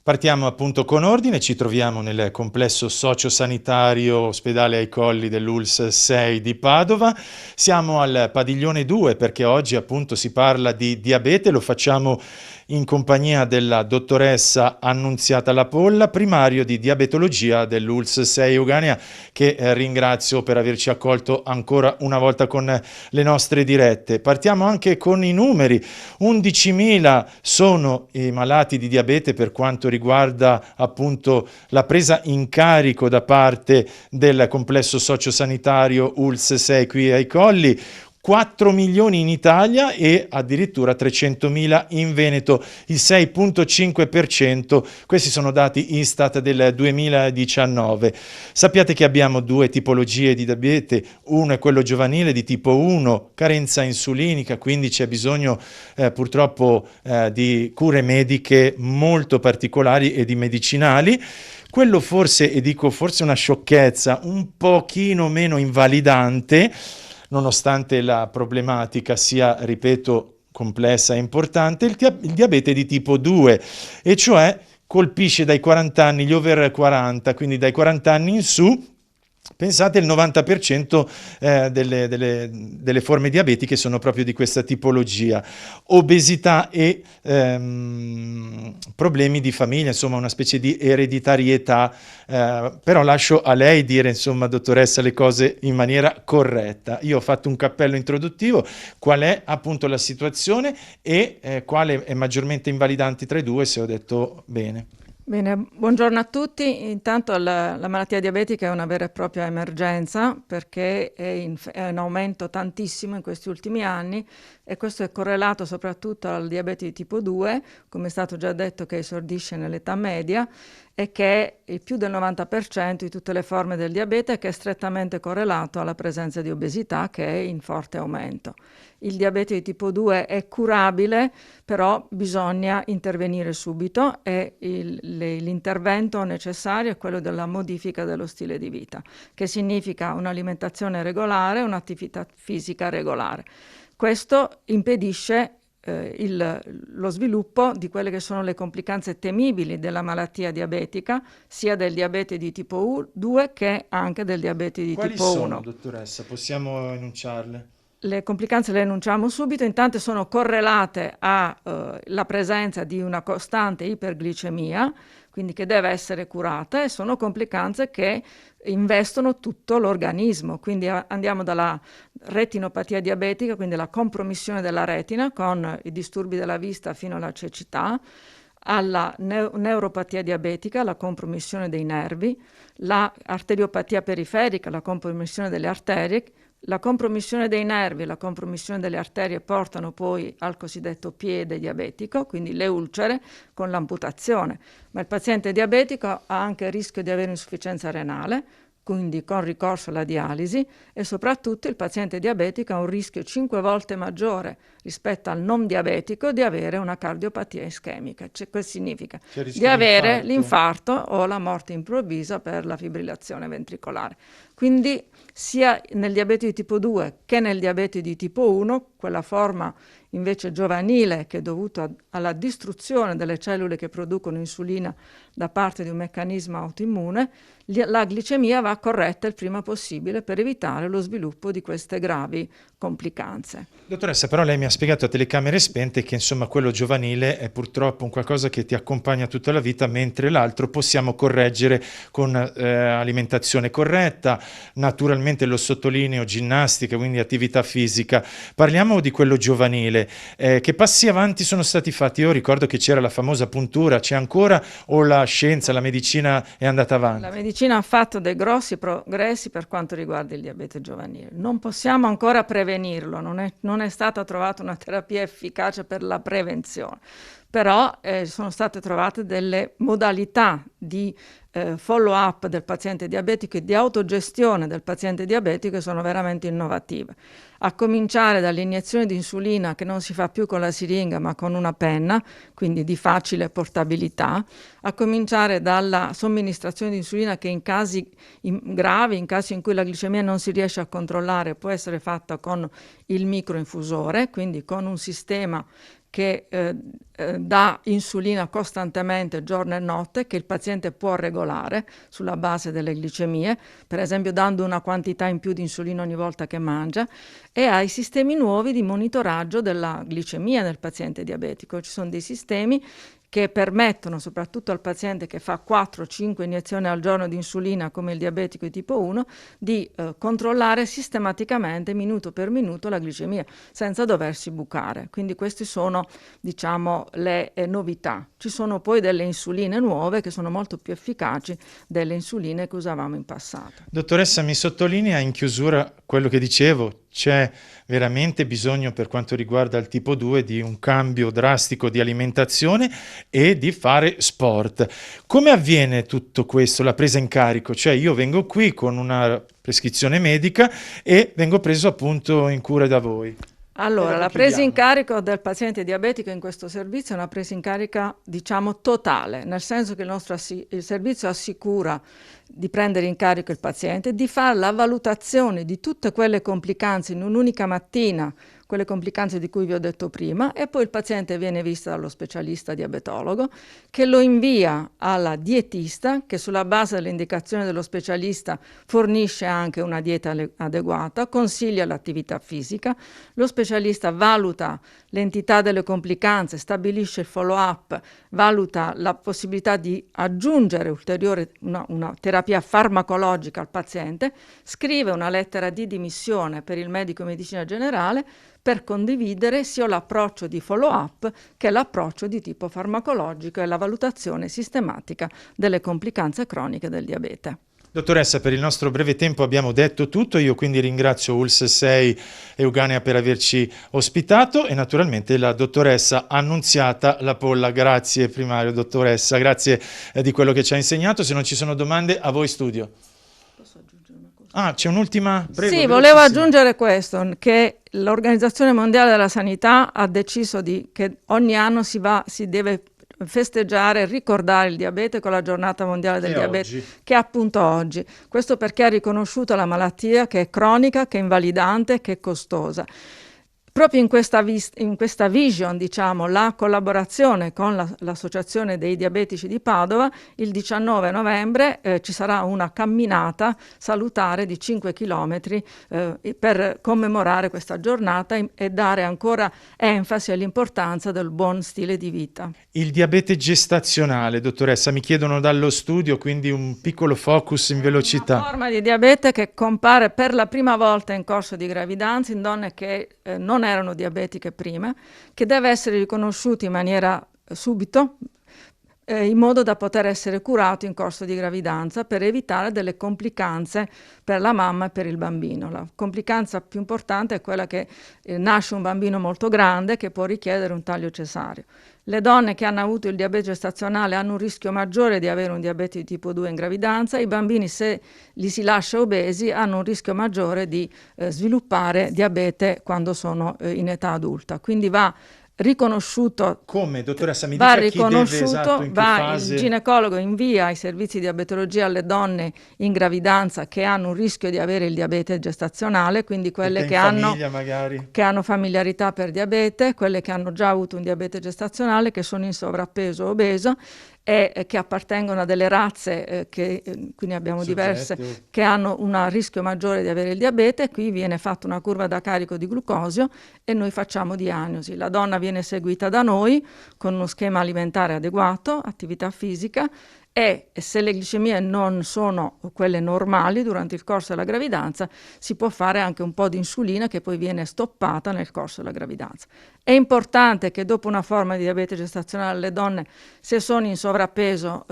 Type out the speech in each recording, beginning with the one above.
Partiamo appunto con ordine, ci troviamo nel complesso sociosanitario ospedale ai Colli dell'ULSS 6 di Padova. Siamo al padiglione 2 perché oggi appunto si parla di diabete, lo facciamo in compagnia della dottoressa Annunziata Lapolla, primario di diabetologia dell'ULSS 6 Euganea, che ringrazio per averci accolto ancora una volta con le nostre dirette. Partiamo anche con i numeri: 11.000 sono i malati di diabete per quanto riguarda appunto la presa in carico da parte del complesso sociosanitario ULSS 6 qui ai Colli, 4 milioni in Italia e addirittura 300.000 in Veneto, il 6,5%. Questi sono dati Istat del 2019. Sappiate che abbiamo due tipologie di diabete: uno è quello giovanile di tipo 1, carenza insulinica, quindi c'è bisogno purtroppo di cure mediche molto particolari e di medicinali. Quello forse, e dico forse una sciocchezza, un pochino meno invalidante, nonostante la problematica sia, ripeto, complessa e importante, il diabete di tipo 2, e cioè colpisce dai 40 anni, gli over 40, quindi dai 40 anni in su. Pensate, il 90% delle forme diabetiche sono proprio di questa tipologia. Obesità e problemi di famiglia, insomma una specie di ereditarietà, però lascio a lei dire, insomma, dottoressa, le cose in maniera corretta. Io ho fatto un cappello introduttivo: qual è appunto la situazione e quale è maggiormente invalidante tra i due, se ho detto bene. Bene, buongiorno a tutti. Intanto la malattia diabetica è una vera e propria emergenza perché è in aumento tantissimo in questi ultimi anni, e questo è correlato soprattutto al diabete di tipo 2, come è stato già detto, che esordisce nell'età media e che è il più del 90% di tutte le forme del diabete, che è strettamente correlato alla presenza di obesità, che è in forte aumento. Il diabete di tipo 2 è curabile, però bisogna intervenire subito, e l'intervento necessario è quello della modifica dello stile di vita, che significa un'alimentazione regolare, un'attività fisica regolare. Questo impedisce lo sviluppo di quelle che sono le complicanze temibili della malattia diabetica, sia del diabete di tipo 2 che anche del diabete di Quali tipo sono, 1. dottoressa? Possiamo enunciarle? Le complicanze le enunciamo subito. Intanto sono correlate alla presenza di una costante iperglicemia, quindi che deve essere curata, e sono complicanze che investono tutto l'organismo. Quindi andiamo dalla retinopatia diabetica, quindi la compromissione della retina con i disturbi della vista fino alla cecità, alla neuropatia diabetica, la compromissione dei nervi, la arteriopatia periferica, la compromissione delle arterie. La compromissione dei nervi e la compromissione delle arterie portano poi al cosiddetto piede diabetico, quindi le ulcere con l'amputazione. Ma il paziente diabetico ha anche il rischio di avere insufficienza renale, quindi con ricorso alla dialisi, e soprattutto il paziente diabetico ha un rischio 5 volte maggiore rispetto al non diabetico di avere una cardiopatia ischemica. Questo significa C'è il di rischio di avere infarto? l'infarto o la morte improvvisa per la fibrillazione ventricolare. Quindi sia nel diabete di tipo 2 che nel diabete di tipo 1, quella forma invece giovanile, che è dovuta alla distruzione delle cellule che producono insulina da parte di un meccanismo autoimmune, la glicemia va corretta il prima possibile per evitare lo sviluppo di queste gravi complicanze. Dottoressa, però lei mi ha spiegato a telecamere spente che insomma quello giovanile è purtroppo un qualcosa che ti accompagna tutta la vita, mentre l'altro possiamo correggere con alimentazione corretta, naturalmente lo sottolineo, ginnastica, quindi attività fisica. Parliamo di quello giovanile. Che passi avanti sono stati fatti? Io ricordo che c'era la famosa puntura, c'è ancora, o la scienza, la medicina è andata La avanti? medicina ha fatto dei grossi progressi per quanto riguarda il diabete giovanile. Non possiamo ancora prevenirlo, non è stata trovata una terapia efficace per la prevenzione, però sono state trovate delle modalità di follow-up del paziente diabetico e di autogestione del paziente diabetico che sono veramente innovative. A cominciare dall'iniezione di insulina, che non si fa più con la siringa ma con una penna, quindi di facile portabilità, a cominciare dalla somministrazione di insulina che in casi gravi, in casi in cui la glicemia non si riesce a controllare, può essere fatta con il microinfusore, quindi con un sistema che dà insulina costantemente giorno e notte, che il paziente può regolare sulla base delle glicemie, per esempio dando una quantità in più di insulina ogni volta che mangia, e ha i sistemi nuovi di monitoraggio della glicemia nel paziente diabetico. Ci sono dei sistemi che permettono, soprattutto al paziente che fa 4-5 iniezioni al giorno di insulina come il diabetico di tipo 1, di controllare sistematicamente minuto per minuto la glicemia senza doversi bucare. Quindi queste sono, diciamo, le novità. Ci sono poi delle insuline nuove che sono molto più efficaci delle insuline che usavamo in passato. Dottoressa, mi sottolinea in chiusura quello che dicevo, c'è veramente bisogno per quanto riguarda il tipo 2 di un cambio drastico di alimentazione e di fare sport. Come avviene tutto questo, la presa in carico? Cioè io vengo qui con una prescrizione medica e vengo preso appunto in cura da voi. Allora, la presa in carico del paziente diabetico in questo servizio è una presa in carica, diciamo, totale, nel senso che il servizio assicura di prendere in carico il paziente, di fare la valutazione di tutte quelle complicanze in un'unica mattina, quelle complicanze di cui vi ho detto prima, e poi il paziente viene visto dallo specialista diabetologo che lo invia alla dietista che sulla base delle indicazioni dello specialista fornisce anche una dieta adeguata, consiglia l'attività fisica, lo specialista valuta l'entità delle complicanze, stabilisce il follow-up, valuta la possibilità di aggiungere ulteriore una terapia farmacologica al paziente, scrive una lettera di dimissione per il medico di medicina generale per condividere sia l'approccio di follow-up che l'approccio di tipo farmacologico e la valutazione sistematica delle complicanze croniche del diabete. Dottoressa, per il nostro breve tempo abbiamo detto tutto, io quindi ringrazio ULSS 6 Euganea per averci ospitato e naturalmente la dottoressa Annunziata Lapolla. Grazie primario dottoressa, grazie di quello che ci ha insegnato. Se non ci sono domande, a voi studio. Posso aggiungere una cosa? Ah, c'è un'ultima? Prego, sì, volevo aggiungere questo, che l'Organizzazione Mondiale della Sanità ha deciso che ogni anno si deve festeggiare e ricordare il diabete con la giornata mondiale del diabete, oggi. che è appunto oggi. Questo perché ha riconosciuto la malattia che è cronica, che è invalidante, che è costosa. Proprio in questa vision, diciamo, la collaborazione con l'Associazione dei Diabetici di Padova, il 19 novembre ci sarà una camminata salutare di 5 chilometri per commemorare questa giornata e dare ancora enfasi all'importanza del buon stile di vita. Il diabete gestazionale, dottoressa, mi chiedono dallo studio, quindi un piccolo focus in velocità. Una forma di diabete che compare per la prima volta in corso di gravidanza in donne che non erano diabetiche prima, che deve essere riconosciuto in maniera subito, in modo da poter essere curato in corso di gravidanza per evitare delle complicanze per la mamma e per il bambino. La complicanza più importante è quella che nasce un bambino molto grande che può richiedere un taglio cesareo. Le donne che hanno avuto il diabete gestazionale hanno un rischio maggiore di avere un diabete di tipo 2 in gravidanza, i bambini, se li si lascia obesi, hanno un rischio maggiore di sviluppare diabete quando sono in età adulta. Quindi va riconosciuto. Come, dottoressa, mi dica chi deve, esatto, in che fase? Il ginecologo invia i servizi di diabetologia alle donne in gravidanza che hanno un rischio di avere il diabete gestazionale, quindi quelle che hanno familiarità per diabete, quelle che hanno già avuto un diabete gestazionale, che sono in sovrappeso o obeso e che appartengono a delle razze quindi abbiamo diverse che hanno un rischio maggiore di avere il diabete. Qui viene fatta una curva da carico di glucosio e noi facciamo diagnosi. La donna viene seguita da noi con uno schema alimentare adeguato, attività fisica, e se le glicemie non sono quelle normali durante il corso della gravidanza si può fare anche un po' di insulina che poi viene stoppata nel corso della gravidanza. È importante che dopo una forma di diabete gestazionale le donne, se sono in sovrappeso,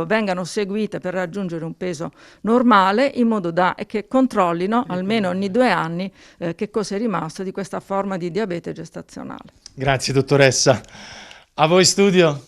vengano seguite per raggiungere un peso normale, in modo da che controllino almeno ogni 2 anni che cosa è rimasto di questa forma di diabete gestazionale. Grazie dottoressa. A voi studio.